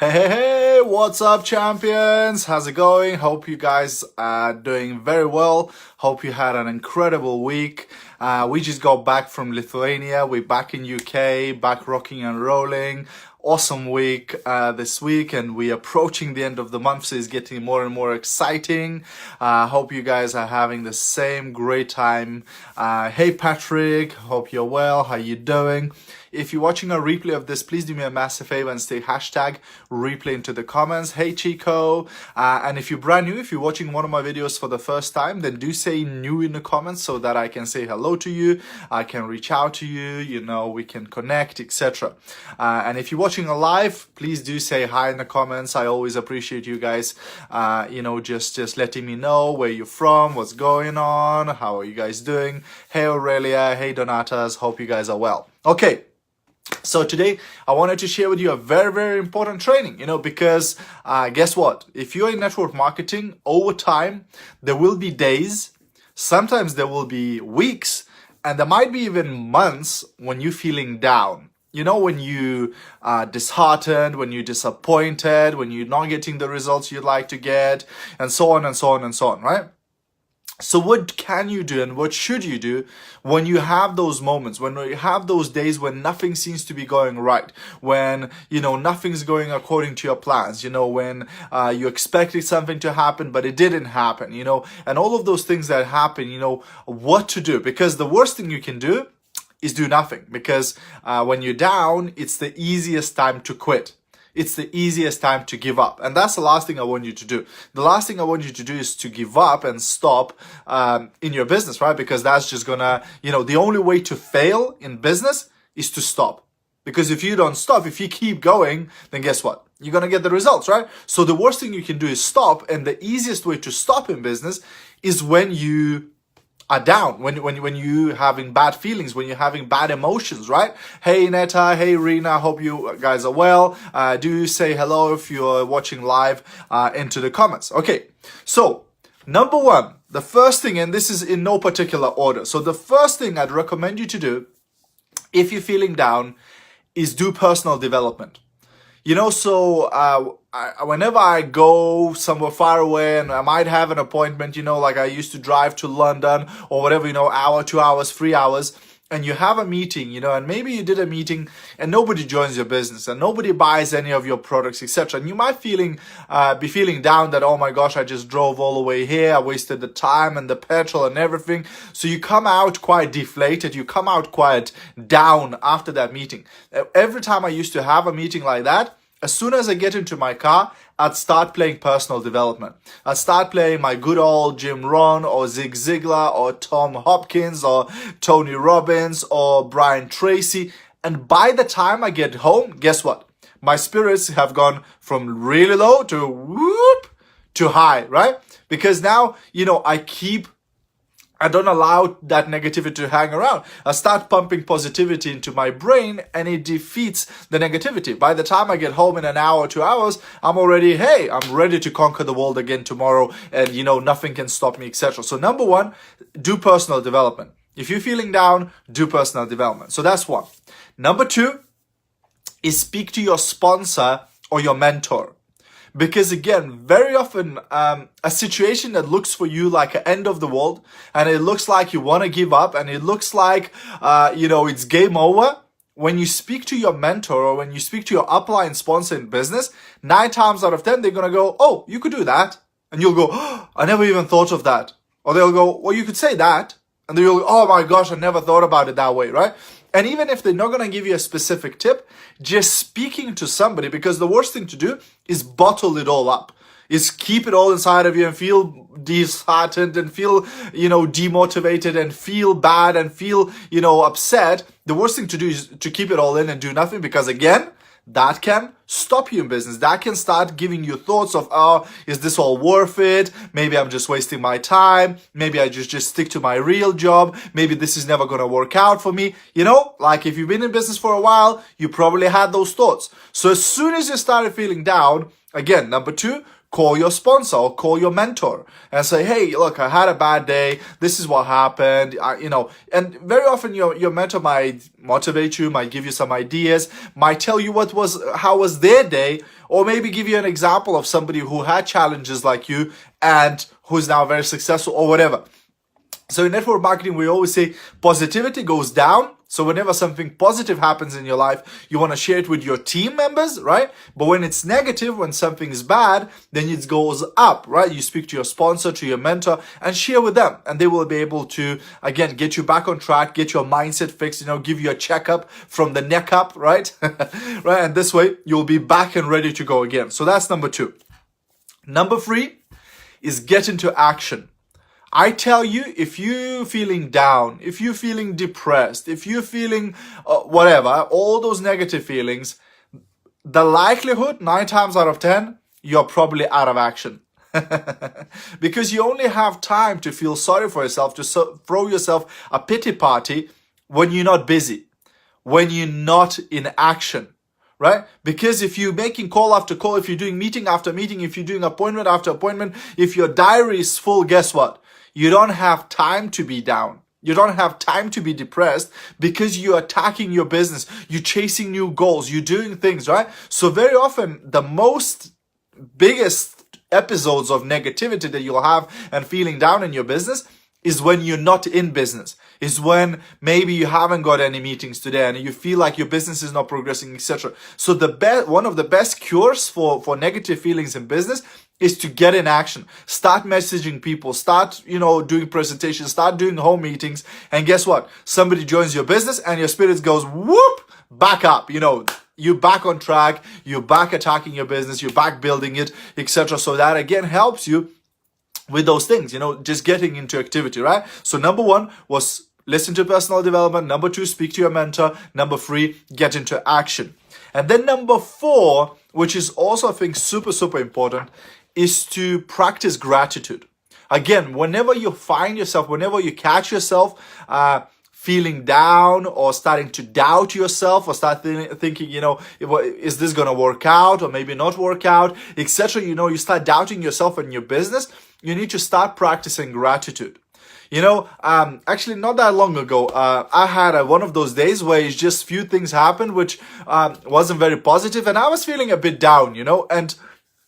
Hey, what's up, champions? How's it going? Hope you guys are doing very well. Hope you had an incredible week. We just got back from Lithuania. We're back in UK, back rocking and rolling. Awesome week this week, and we're approaching the end of the month, so it's getting more and more exciting. Hope you guys are having the same great time. Hey Patrick, hope you're well. How you doing? If you're watching a replay of this, please do me a massive favor and stay hashtag replay into the comments. Hey Chico. And if you're brand new, if you're watching one of my videos for the first time, then do say new in the comments so that I can say hello to you. I can reach out to you, we can connect, etc. And if you're watching a live, please do say hi in the comments. I always appreciate you guys, just letting me know where you're from, what's going on, how are you guys doing. Hey Aurelia, hey Donatas, hope you guys are well. Okay. So today I wanted to share with you a very, very important training, because guess what? If you're in network marketing, over time, there will be days, sometimes there will be weeks, and there might be even months when you're feeling down. When you are disheartened, when you're disappointed, when you're not getting the results you'd like to get, and so on and so on and so on, right? So what can you do and what should you do when you have those moments, when you have those days when nothing seems to be going right, when, nothing's going according to your plans, when you expected something to happen, but it didn't happen, and all of those things that happen, what to do? Because the worst thing you can do is do nothing, because when you're down, it's the easiest time to quit. It's the easiest time to give up. And that's the last thing I want you to do. The last thing I want you to do is to give up and stop in your business, right? Because that's just gonna, the only way to fail in business is to stop. Because if you don't stop, if you keep going, then guess what? You're gonna get the results, right? So the worst thing you can do is stop. And the easiest way to stop in business is when you are down, when you having bad feelings, when you're having bad emotions, right? Hey Netta, hey Rena, hope you guys are well. Do say hello if you're watching live into the comments. Okay, so number one, the first thing, and this is in no particular order. So the first thing I'd recommend you to do, if you're feeling down, is do personal development. Whenever I go somewhere far away and I might have an appointment, like I used to drive to London or whatever, hour, 2 hours, 3 hours, and you have a meeting, and maybe you did a meeting and nobody joins your business and nobody buys any of your products, etc. And you might be feeling down that, oh my gosh, I just drove all the way here. I wasted the time and the petrol and everything. So you come out quite deflated. You come out quite down after that meeting. Every time I used to have a meeting like that, as soon as I get into my car, I'd start playing personal development. I'd start playing my good old Jim Rohn or Zig Ziglar or Tom Hopkins or Tony Robbins or Brian Tracy. And by the time I get home, guess what? My spirits have gone from really low to whoop to high, right? Because now, I don't allow that negativity to hang around. I start pumping positivity into my brain and it defeats the negativity. By the time I get home in an hour, 2 hours, I'm ready to conquer the world again tomorrow and, nothing can stop me, etc. So number one, do personal development. If you're feeling down, do personal development. So that's one. Number two is speak to your sponsor or your mentor. Because again, very often, a situation that looks for you like an end of the world, and it looks like you want to give up, and it looks like, it's game over. When you speak to your mentor or when you speak to your upline sponsor in business, 9 times out of 10, they're going to go, oh, you could do that. And you'll go, oh, I never even thought of that. Or they'll go, well, you could say that. And they'll go, oh my gosh, I never thought about it that way, right? And even if they're not going to give you a specific tip, just speaking to somebody, because the worst thing to do is bottle it all up, is keep it all inside of you and feel disheartened and feel, demotivated and feel bad and feel, upset. The worst thing to do is to keep it all in and do nothing, because again, that can stop you in business. That can start giving you thoughts of, oh, is this all worth it? Maybe I'm just wasting my time. Maybe I just stick to my real job. Maybe this is never going to work out for me. Like if you've been in business for a while, you probably had those thoughts. So as soon as you started feeling down, again, number two, call your sponsor or call your mentor and say, hey, look, I had a bad day. This is what happened. And very often your mentor might motivate you, might give you some ideas, might tell you how was their day, Or maybe give you an example of somebody who had challenges like you and who's now very successful or whatever. So in network marketing, we always say positivity goes down. So whenever something positive happens in your life, you want to share it with your team members, right? But when it's negative, when something is bad, then it goes up, right? You speak to your sponsor, to your mentor, and share with them. And they will be able to, again, get you back on track, get your mindset fixed, give you a checkup from the neck up, right? Right? And this way, you'll be back and ready to go again. So that's number 2. Number 3 is get into action. I tell you, if you're feeling down, if you're feeling depressed, if you're feeling whatever, all those negative feelings, the likelihood, 9 times out of 10, you're probably out of action. Because you only have time to feel sorry for yourself, to throw yourself a pity party when you're not busy, when you're not in action. Right? Because if you're making call after call, if you're doing meeting after meeting, if you're doing appointment after appointment, if your diary is full, guess what? You don't have time to be down. You don't have time to be depressed because you're attacking your business. You're chasing new goals. You're doing things, right? So very often, the biggest episodes of negativity that you'll have and feeling down in your business is when you're not in business. Is when maybe you haven't got any meetings today and you feel like your business is not progressing, etc. So one of the best cures for negative feelings in business is to get in action. Start messaging people, start, doing presentations, start doing home meetings. And guess what? Somebody joins your business and your spirit goes, whoop, back up. You're back on track. You're back attacking your business. You're back building it, etc. So that again helps you with those things, just getting into activity, right? So number 1 was listen to personal development. Number 2, speak to your mentor. Number 3, get into action. And then number 4, which is also, I think, super, super important, is to practice gratitude. Again, whenever you find yourself, whenever you catch yourself feeling down or starting to doubt yourself or start thinking, is this going to work out or maybe not work out, etc. You start doubting yourself and your business, you need to start practicing gratitude. Actually not that long ago, I had one of those days where it's just few things happened, which wasn't very positive, and I was feeling a bit down,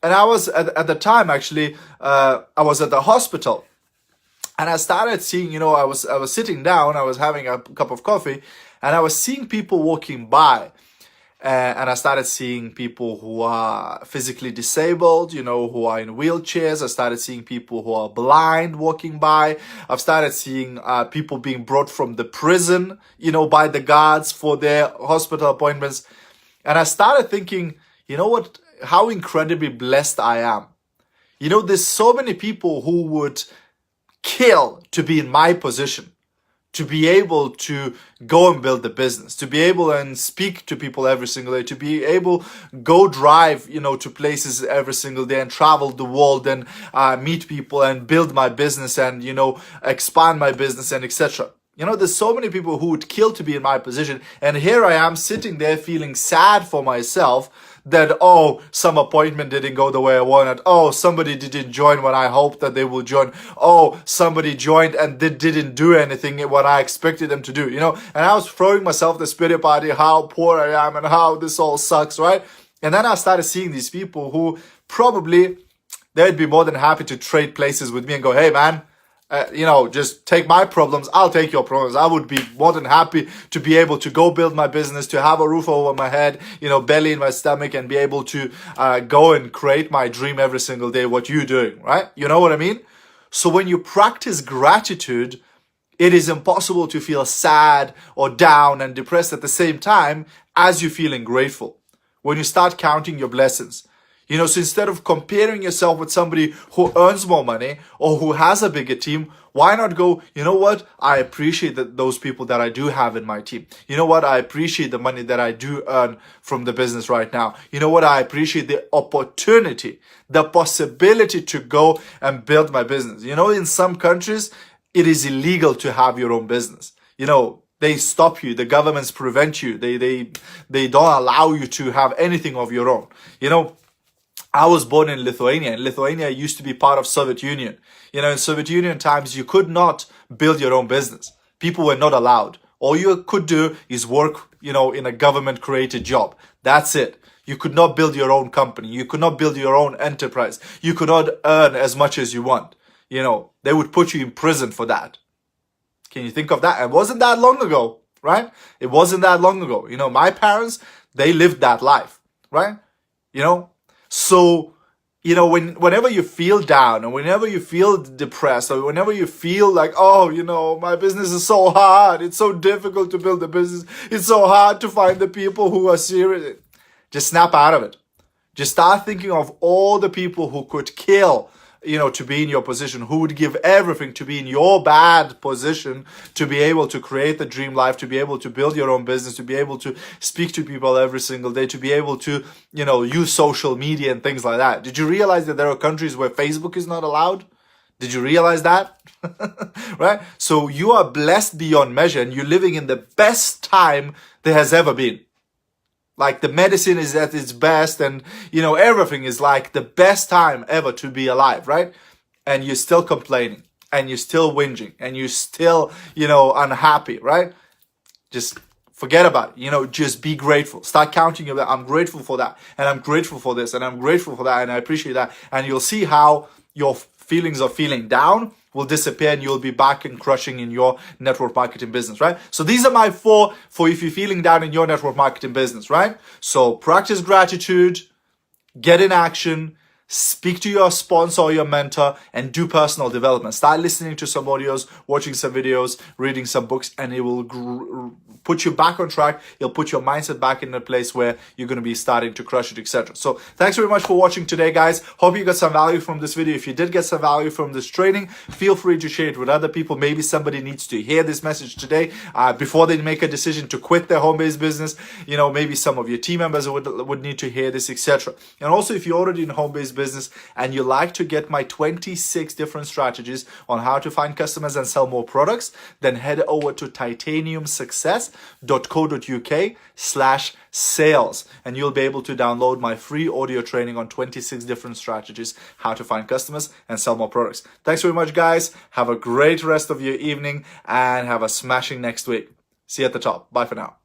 and I was at the time, actually, I was at the hospital, and I started seeing, I was sitting down, I was having a cup of coffee, and I was seeing people walking by. And I started seeing people who are physically disabled, who are in wheelchairs. I started seeing people who are blind walking by. I've started seeing people being brought from the prison, by the guards for their hospital appointments. And I started thinking, what, how incredibly blessed I am. There's so many people who would kill to be in my position, to be able to go and build the business, to be able and speak to people every single day, to be able go drive, to places every single day and travel the world and meet people and build my business and, expand my business and etc. There's so many people who would kill to be in my position. And here I am sitting there feeling sad for myself that, some appointment didn't go the way I wanted. Somebody didn't join when I hoped that they will join. Somebody joined and they didn't do anything what I expected them to do, And I was throwing myself the pity party, how poor I am and how this all sucks, right? And then I started seeing these people who probably, they'd be more than happy to trade places with me and go, hey man, just take my problems, I'll take your problems. I would be more than happy to be able to go build my business, to have a roof over my head, belly in my stomach, and be able to go and create my dream every single day, what you're doing, right? You know what I mean? So when you practice gratitude, it is impossible to feel sad or down and depressed at the same time as you're feeling grateful. When you start counting your blessings. So instead of comparing yourself with somebody who earns more money or who has a bigger team, why not go, what? I appreciate those people that I do have in my team. What? I appreciate the money that I do earn from the business right now. What? I appreciate the opportunity, the possibility to go and build my business. In some countries, it is illegal to have your own business. They stop you. The governments prevent you. They don't allow you to have anything of your own. I was born in Lithuania, and Lithuania used to be part of Soviet Union. In Soviet Union times, you could not build your own business. People were not allowed. All you could do is work, in a government-created job. That's it. You could not build your own company. You could not build your own enterprise. You could not earn as much as you want. You know, they would put you in prison for that. Can you think of that? It wasn't that long ago, right? It wasn't that long ago. You know, my parents, they lived that life, right? You know, so, you know, whenever you feel down and whenever you feel depressed or whenever you feel like, oh, you know, my business is so hard. It's so difficult to build a business. It's so hard to find the people who are serious. Just snap out of it. Just start thinking of all the people who could kill, you know, to be in your position, who would give everything to be in your bad position, to be able to create the dream life, to be able to build your own business, to be able to speak to people every single day, to be able to, you know, use social media and things like that. Did you realize that there are countries where Facebook is not allowed? Did you realize that? Right? So you are blessed beyond measure and you're living in the best time there has ever been. Like the medicine is at its best and, you know, everything is like the best time ever to be alive, right? And you're still complaining and you're still whinging and you're still, you know, unhappy, right? Just forget about it. You know, just be grateful. Start counting your, I'm grateful for that. And I'm grateful for this. And I'm grateful for that. And I appreciate that. And you'll see how your feelings of feeling down will disappear and you'll be back and crushing in your network marketing business, right? So these are my 4 for if you're feeling down in your network marketing business, right? So practice gratitude, get in action, speak to your sponsor or your mentor, and do personal development. Start listening to some audios, watching some videos, reading some books, and it will put you back on track. It'll put your mindset back in a place where you're going to be starting to crush it, etc. So thanks very much for watching today, guys. Hope you got some value from this video. If you did get some value from this training, feel free to share it with other people. Maybe somebody needs to hear this message today before they make a decision to quit their home-based business. You know, maybe some of your team members would need to hear this, etc. And also, if you're already in home-based business and you like to get my 26 different strategies on how to find customers and sell more products, then head over to titaniumsuccess.co.uk/sales and you'll be able to download my free audio training on 26 different strategies how to find customers and sell more products. Thanks very much, guys. Have a great rest of your evening and have a smashing next week. See you at the top. Bye for now.